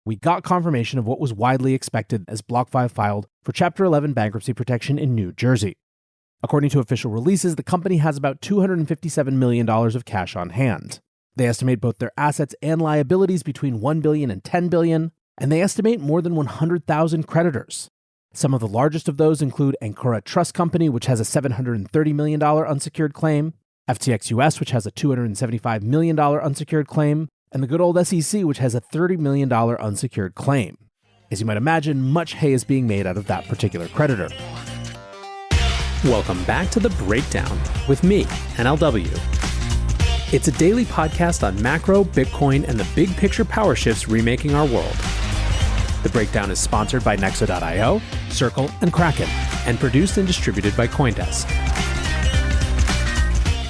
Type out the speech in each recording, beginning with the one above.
we got confirmation of what was widely expected as BlockFi filed for Chapter 11 bankruptcy protection in New Jersey. According to official releases, the company has about $257 million of cash on hand. They estimate both their assets and liabilities between $1 billion and $10 billion, and they estimate more than 100,000 creditors. Some of the largest of those include Ancora Trust Company, which has a $730 million unsecured claim, FTX US, which has a $275 million unsecured claim, and the good old SEC, which has a $30 million unsecured claim. As you might imagine, much hay is being made out of that particular creditor. Welcome back to The Breakdown with me, NLW. It's a daily podcast on macro, Bitcoin, and the big picture power shifts remaking our world. The Breakdown is sponsored by Nexo.io, Circle, and Kraken, and produced and distributed by CoinDesk.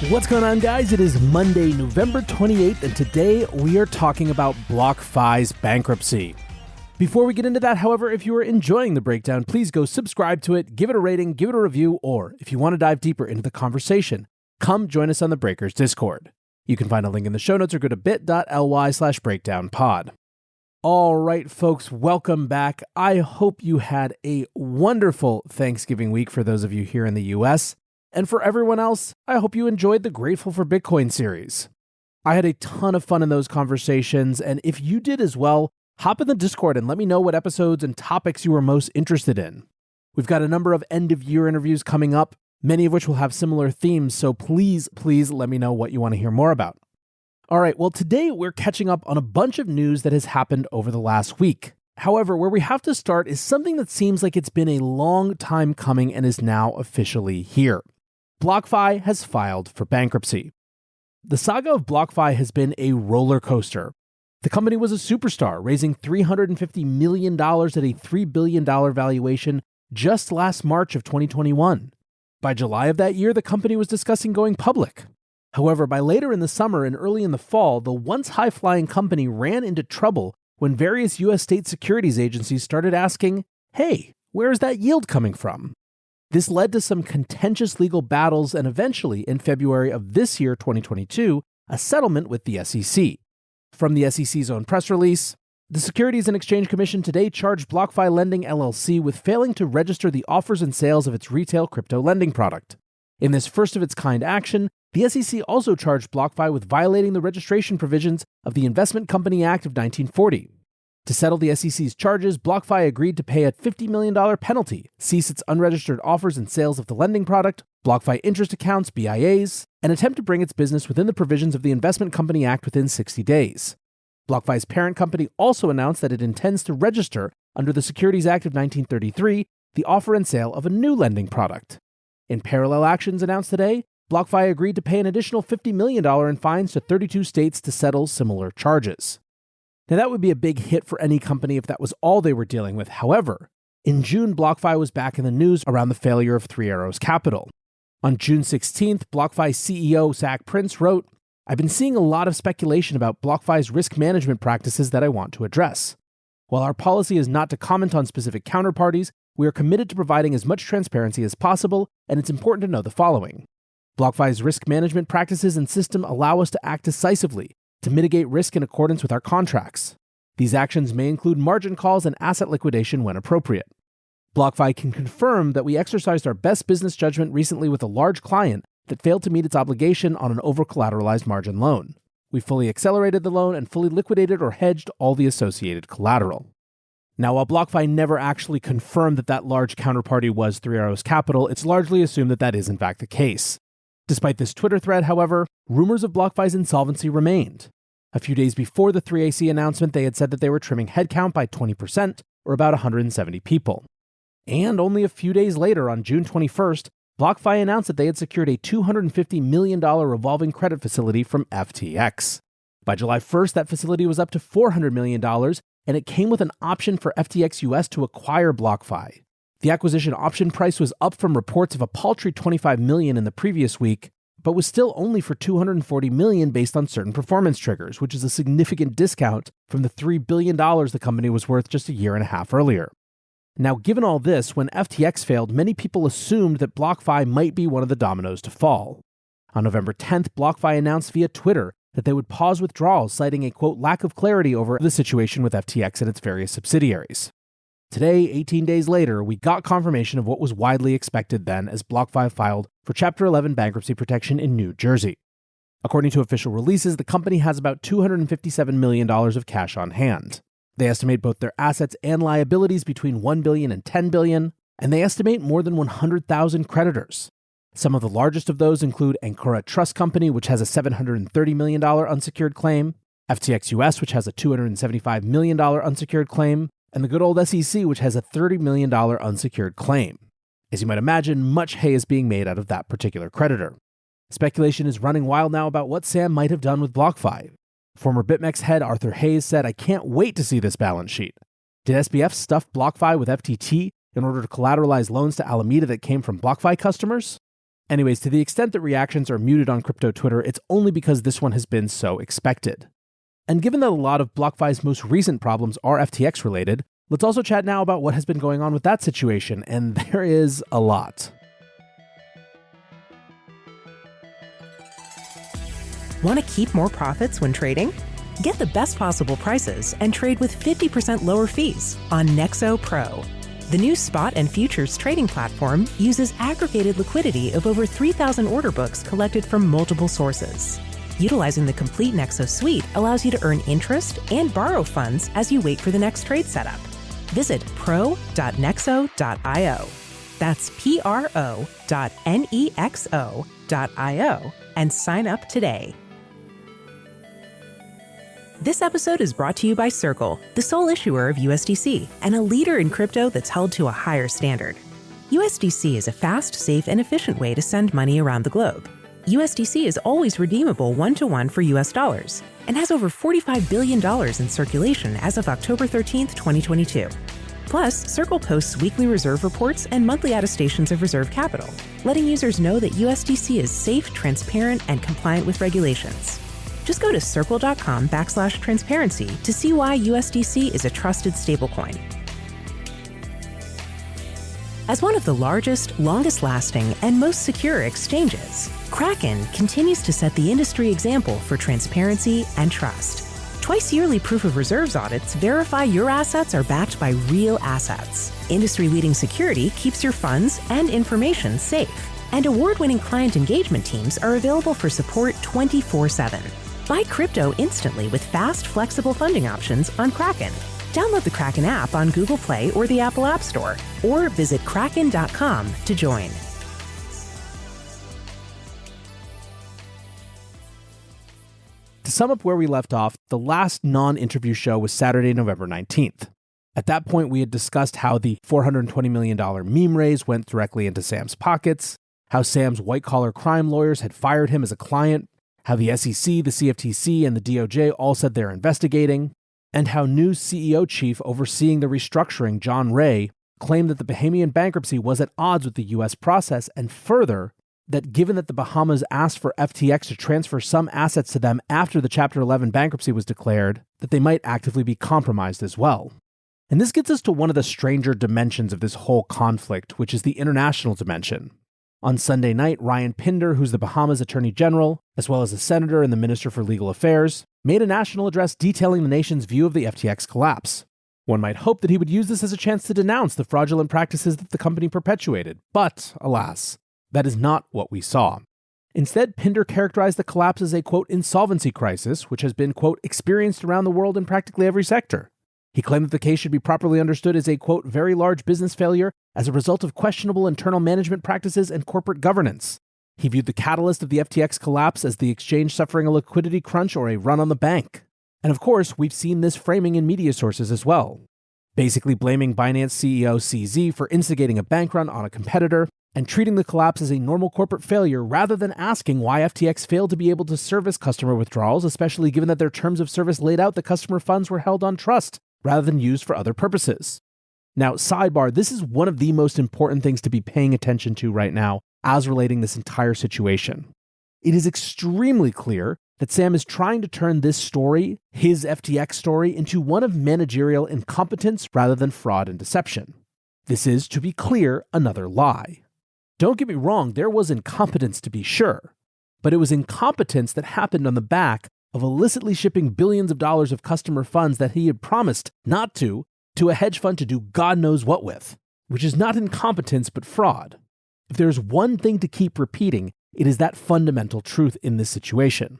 What's going on, guys? It is Monday, November 28th, and today we are talking about BlockFi's bankruptcy. Before we get into that, however, if you are enjoying The Breakdown, please go subscribe to it, give it a rating, give it a review, or if you want to dive deeper into the conversation, come join us on the Breakers Discord. You can find a link in the show notes or go to bit.ly/breakdownpod. All right, folks, welcome back. I hope you had a wonderful Thanksgiving week for those of you here in the US. And for everyone else, I hope you enjoyed the Grateful for Bitcoin series. I had a ton of fun in those conversations, and if you did as well, hop in the Discord and let me know what episodes and topics you were most interested in. We've got a number of end-of-year interviews coming up, many of which will have similar themes, so please let me know what you want to hear more about. All right, well, today we're catching up on a bunch of news that has happened over the last week. However, where we have to start is something that seems like it's been a long time coming and is now officially here. BlockFi has filed for bankruptcy. The saga of BlockFi has been a roller coaster. The company was a superstar, raising $350 million at a $3 billion valuation just last March of 2021. By July of that year, the company was discussing going public. However, by later in the summer and early in the fall, the once high-flying company ran into trouble when various U.S. state securities agencies started asking, hey, where's that yield coming from? This led to some contentious legal battles and eventually, in February of this year, 2022, a settlement with the SEC. From the SEC's own press release, the Securities and Exchange Commission today charged BlockFi Lending LLC with failing to register the offers and sales of its retail crypto lending product. In this first-of-its-kind action, the SEC also charged BlockFi with violating the registration provisions of the Investment Company Act of 1940. To settle the SEC's charges, BlockFi agreed to pay a $50 million penalty, cease its unregistered offers and sales of the lending product, BlockFi interest accounts, BIAs, and attempt to bring its business within the provisions of the Investment Company Act within 60 days. BlockFi's parent company also announced that it intends to register, under the Securities Act of 1933, the offer and sale of a new lending product. In parallel actions announced today, BlockFi agreed to pay an additional $50 million in fines to 32 states to settle similar charges. Now, that would be a big hit for any company if that was all they were dealing with. However, in June, BlockFi was back in the news around the failure of Three Arrows Capital. On June 16th, BlockFi CEO Zach Prince wrote, "I've been seeing a lot of speculation about BlockFi's risk management practices that I want to address. While our policy is not to comment on specific counterparties, we are committed to providing as much transparency as possible, and it's important to know the following. BlockFi's risk management practices and system allow us to act decisively to mitigate risk in accordance with our contracts. These actions may include margin calls and asset liquidation when appropriate. BlockFi can confirm that we exercised our best business judgment recently with a large client that failed to meet its obligation on an over-collateralized margin loan. We fully accelerated the loan and fully liquidated or hedged all the associated collateral." Now, while BlockFi never actually confirmed that that large counterparty was Three Arrows Capital, it's largely assumed that that is in fact the case. Despite this Twitter thread, however, rumors of BlockFi's insolvency remained. A few days before the 3AC announcement, they had said that they were trimming headcount by 20%, or about 170 people. And only a few days later, on June 21st, BlockFi announced that they had secured a $250 million revolving credit facility from FTX. By July 1st, that facility was up to $400 million, and it came with an option for FTX US to acquire BlockFi. The acquisition option price was up from reports of a paltry $25 million in the previous week, but was still only for $240 million based on certain performance triggers, which is a significant discount from the $3 billion the company was worth just a year and a half earlier. Now, given all this, when FTX failed, many people assumed that BlockFi might be one of the dominoes to fall. On November 10th, BlockFi announced via Twitter that they would pause withdrawals, citing a, quote, lack of clarity over the situation with FTX and its various subsidiaries. Today, 18 days later, we got confirmation of what was widely expected then as BlockFi filed for Chapter 11 bankruptcy protection in New Jersey. According to official releases, the company has about $257 million of cash on hand. They estimate both their assets and liabilities between $1 billion and $10 billion, and they estimate more than 100,000 creditors. Some of the largest of those include Ancora Trust Company, which has a $730 million unsecured claim, FTX US, which has a $275 million unsecured claim, and the good old SEC, which has a $30 million unsecured claim. As you might imagine, much hay is being made out of that particular creditor. Speculation is running wild now about what Sam might have done with BlockFi. Former BitMEX head Arthur Hayes said, "I can't wait to see this balance sheet. Did SBF stuff BlockFi with FTT in order to collateralize loans to Alameda that came from BlockFi customers?" Anyways, to the extent that reactions are muted on crypto Twitter, it's only because this one has been so expected. And given that a lot of BlockFi's most recent problems are FTX related, let's also chat now about what has been going on with that situation, and there is a lot. Want to keep more profits when trading? Get the best possible prices and trade with 50% lower fees on Nexo Pro. The new spot and futures trading platform uses aggregated liquidity of over 3,000 order books collected from multiple sources. Utilizing the complete Nexo suite allows you to earn interest and borrow funds as you wait for the next trade setup. Visit pro.nexo.io. That's pro.nexo.io and sign up today. This episode is brought to you by Circle, the sole issuer of USDC and a leader in crypto that's held to a higher standard. USDC is a fast, safe, and efficient way to send money around the globe. USDC is always redeemable one-to-one for US dollars and has over $45 billion in circulation as of October 13th, 2022. Plus, Circle posts weekly reserve reports and monthly attestations of reserve capital, letting users know that USDC is safe, transparent, and compliant with regulations. Just go to circle.com/transparency to see why USDC is a trusted stablecoin. As one of the largest, longest-lasting, and most secure exchanges, Kraken continues to set the industry example for transparency and trust. Twice-yearly proof of reserves audits verify your assets are backed by real assets. Industry-leading security keeps your funds and information safe. And award-winning client engagement teams are available for support 24/7. Buy crypto instantly with fast, flexible funding options on Kraken. Download the Kraken app on Google Play or the Apple App Store, or visit kraken.com to join. To sum up where we left off, the last non-interview show was Saturday, November 19th. At that point, we had discussed how the $420 million meme raise went directly into Sam's pockets, how Sam's white-collar crime lawyers had fired him as a client, how the SEC, the CFTC, and the DOJ all said they're investigating, and how new CEO chief overseeing the restructuring, John Ray, claimed that the Bahamian bankruptcy was at odds with the U.S. process, and further, that given that the Bahamas asked for FTX to transfer some assets to them after the Chapter 11 bankruptcy was declared, that they might actively be compromised as well. And this gets us to one of the stranger dimensions of this whole conflict, which is the international dimension. On Sunday night, Ryan Pinder, who's the Bahamas Attorney General, as well as the Senator and the Minister for Legal Affairs, made a national address detailing the nation's view of the FTX collapse. One might hope that he would use this as a chance to denounce the fraudulent practices that the company perpetuated, but, alas, that is not what we saw. Instead, Pinder characterized the collapse as a, quote, insolvency crisis, which has been, quote, experienced around the world in practically every sector. He claimed that the case should be properly understood as a, quote, very large business failure as a result of questionable internal management practices and corporate governance. He viewed the catalyst of the FTX collapse as the exchange suffering a liquidity crunch or a run on the bank. And of course, we've seen this framing in media sources as well, basically blaming Binance CEO CZ for instigating a bank run on a competitor and treating the collapse as a normal corporate failure rather than asking why FTX failed to be able to service customer withdrawals, especially given that their terms of service laid out that customer funds were held on trust rather than used for other purposes. Now, sidebar, this is one of the most important things to be paying attention to right now as relating this entire situation. It is extremely clear that Sam is trying to turn this story, his FTX story, into one of managerial incompetence rather than fraud and deception. This is, to be clear, another lie. Don't get me wrong, there was incompetence to be sure, but it was incompetence that happened on the back of illicitly shipping billions of dollars of customer funds that he had promised not to a hedge fund to do God knows what with, which is not incompetence but fraud. If there's one thing to keep repeating, it is that fundamental truth in this situation.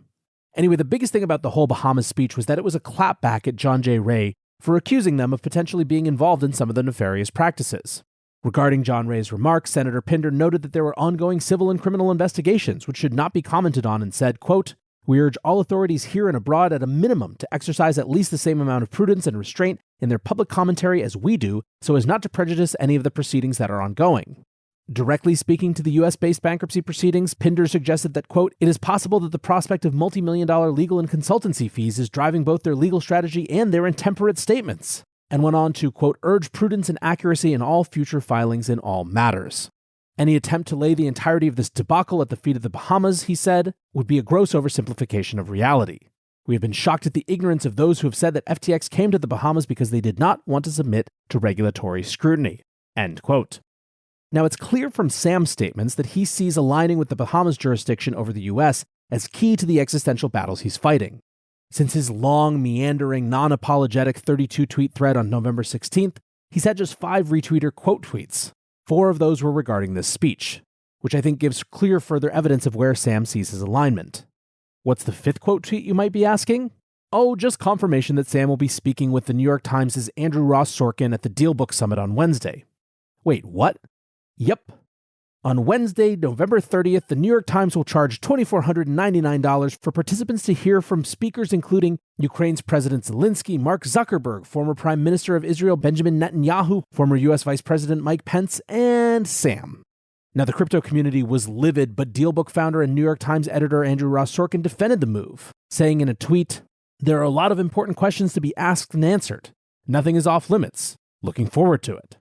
Anyway, the biggest thing about the whole Bahamas speech was that it was a clapback at John J. Ray for accusing them of potentially being involved in some of the nefarious practices. Regarding John Ray's remarks, Senator Pinder noted that there were ongoing civil and criminal investigations which should not be commented on and said, quote, "We urge all authorities here and abroad at a minimum to exercise at least the same amount of prudence and restraint in their public commentary as we do, so as not to prejudice any of the proceedings that are ongoing." Directly speaking to the US-based bankruptcy proceedings, Pinder suggested that, quote, "It is possible that the prospect of multi-million-dollar legal and consultancy fees is driving both their legal strategy and their intemperate statements," and went on to, quote, "urge prudence and accuracy in all future filings in all matters." Any attempt to lay the entirety of this debacle at the feet of the Bahamas, he said, would be a gross oversimplification of reality. "We have been shocked at the ignorance of those who have said that FTX came to the Bahamas because they did not want to submit to regulatory scrutiny," end quote. Now, it's clear from Sam's statements that he sees aligning with the Bahamas jurisdiction over the US as key to the existential battles he's fighting. Since his long, meandering, non-apologetic 32-tweet thread on November 16th, he's had just 5 retweeter quote tweets. 4 of those were regarding this speech, which I think gives clear further evidence of where Sam sees his alignment. What's the 5th quote tweet, you might be asking? Oh, just confirmation that Sam will be speaking with the New York Times' Andrew Ross Sorkin at the DealBook Summit on Wednesday. Wait, what? Yep. On Wednesday, November 30th, the New York Times will charge $2,499 for participants to hear from speakers including Ukraine's President Zelensky, Mark Zuckerberg, former Prime Minister of Israel Benjamin Netanyahu, former U.S. Vice President Mike Pence, and Sam. Now, the crypto community was livid, but DealBook founder and New York Times editor Andrew Ross Sorkin defended the move, saying in a tweet, "There are a lot of important questions to be asked and answered. Nothing is off limits. Looking forward to it."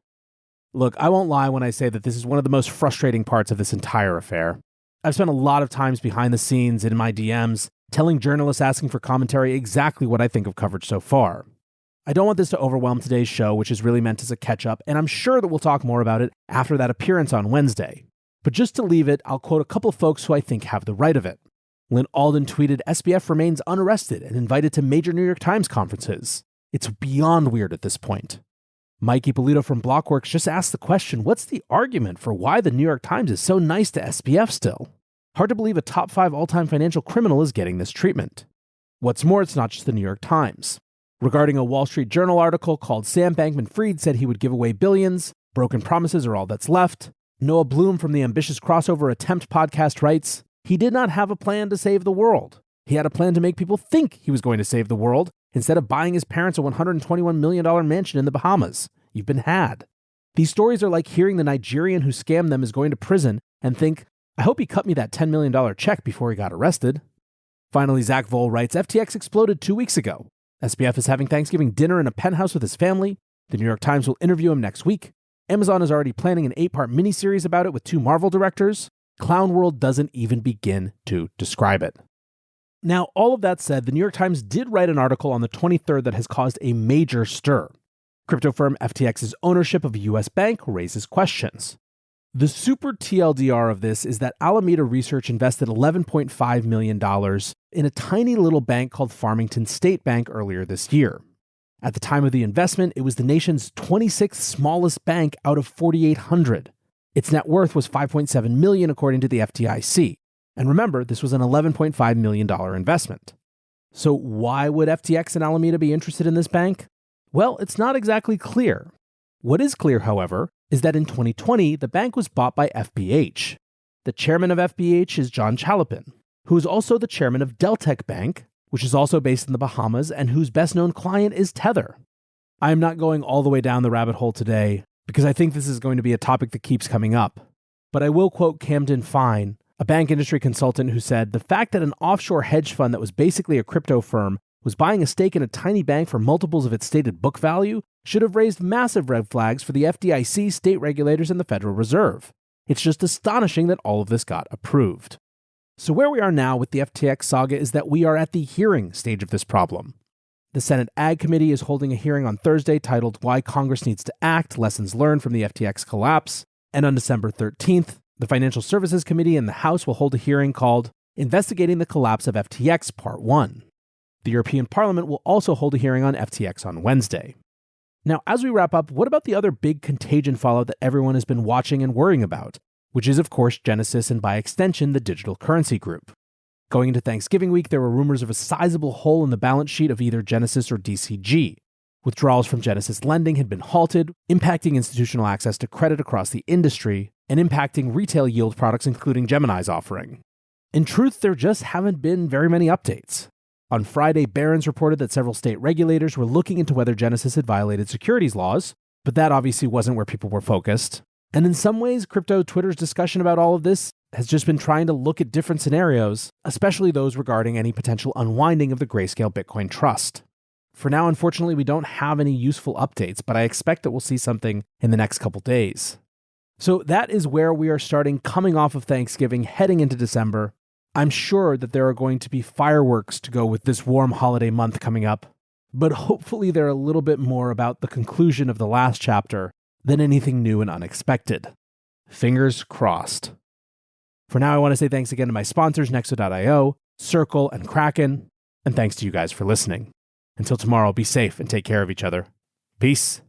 Look, I won't lie when I say that this is one of the most frustrating parts of this entire affair. I've spent a lot of times behind the scenes in my DMs, telling journalists asking for commentary exactly what I think of coverage so far. I don't want this to overwhelm today's show, which is really meant as a catch-up, and I'm sure that we'll talk more about it after that appearance on Wednesday. But just to leave it, I'll quote a couple of folks who I think have the right of it. Lynn Alden tweeted, "SBF remains unarrested and invited to major New York Times conferences. It's beyond weird at this point." Mike Ippolito from Blockworks just asked the question, what's the argument for why the New York Times is so nice to SBF still? Hard to believe a top 5 all-time financial criminal is getting this treatment. What's more, it's not just the New York Times. Regarding a Wall Street Journal article called "Sam Bankman-Fried said he would give away billions, broken promises are all that's left," Noah Bloom from the Ambitious Crossover Attempt podcast writes, "He did not have a plan to save the world. He had a plan to make people think he was going to save the world, instead of buying his parents a $121 million mansion in the Bahamas. You've been had." These stories are like hearing the Nigerian who scammed them is going to prison and think, "I hope he cut me that $10 million check before he got arrested." Finally, Zach Vole writes, "FTX exploded 2 weeks ago. SBF is having Thanksgiving dinner in a penthouse with his family. The New York Times will interview him next week. Amazon is already planning an 8-part miniseries about it with 2 Marvel directors. Clown World doesn't even begin to describe it." Now, all of that said, the New York Times did write an article on the 23rd that has caused a major stir. Crypto firm FTX's ownership of a U.S. bank raises questions. The super TLDR of this is that Alameda Research invested $11.5 million in a tiny little bank called Farmington State Bank earlier this year. At the time of the investment, it was the nation's 26th smallest bank out of 4,800. Its net worth was $5.7 million according to the FDIC. And remember, this was an $11.5 million investment. So why would FTX and Alameda be interested in this bank? Well, it's not exactly clear. What is clear, however, is that in 2020, the bank was bought by FBH. The chairman of FBH is John Chalopin, who is also the chairman of Deltec Bank, which is also based in the Bahamas and whose best-known client is Tether. I am not going all the way down the rabbit hole today because I think this is going to be a topic that keeps coming up. But I will quote Camden Fine, a bank industry consultant who said, "The fact that an offshore hedge fund that was basically a crypto firm was buying a stake in a tiny bank for multiples of its stated book value should have raised massive red flags for the FDIC, state regulators, and the Federal Reserve. It's just astonishing that all of this got approved." So where we are now with the FTX saga is that we are at the hearing stage of this problem. The Senate Ag Committee is holding a hearing on Thursday titled "Why Congress Needs to Act, Lessons Learned from the FTX Collapse." And on December 13th, the Financial Services Committee in the House will hold a hearing called "Investigating the Collapse of FTX Part 1." The European Parliament will also hold a hearing on FTX on Wednesday. Now, as we wrap up, what about the other big contagion fallout that everyone has been watching and worrying about, which is, of course, Genesis and by extension, the digital currency group? Going into Thanksgiving week, there were rumors of a sizable hole in the balance sheet of either Genesis or DCG. Withdrawals from Genesis lending had been halted, impacting institutional access to credit across the industry, and impacting retail yield products, including Gemini's offering. In truth, there just haven't been very many updates. On Friday, Barron's reported that several state regulators were looking into whether Genesis had violated securities laws, but that obviously wasn't where people were focused. And in some ways, crypto Twitter's discussion about all of this has just been trying to look at different scenarios, especially those regarding any potential unwinding of the Grayscale Bitcoin Trust. For now, unfortunately, we don't have any useful updates, but I expect that we'll see something in the next couple days. So that is where we are starting coming off of Thanksgiving, heading into December. I'm sure that there are going to be fireworks to go with this warm holiday month coming up, but hopefully they're a little bit more about the conclusion of the last chapter than anything new and unexpected. Fingers crossed. For now, I want to say thanks again to my sponsors, Nexo.io, Circle, and Kraken, and thanks to you guys for listening. Until tomorrow, be safe and take care of each other. Peace.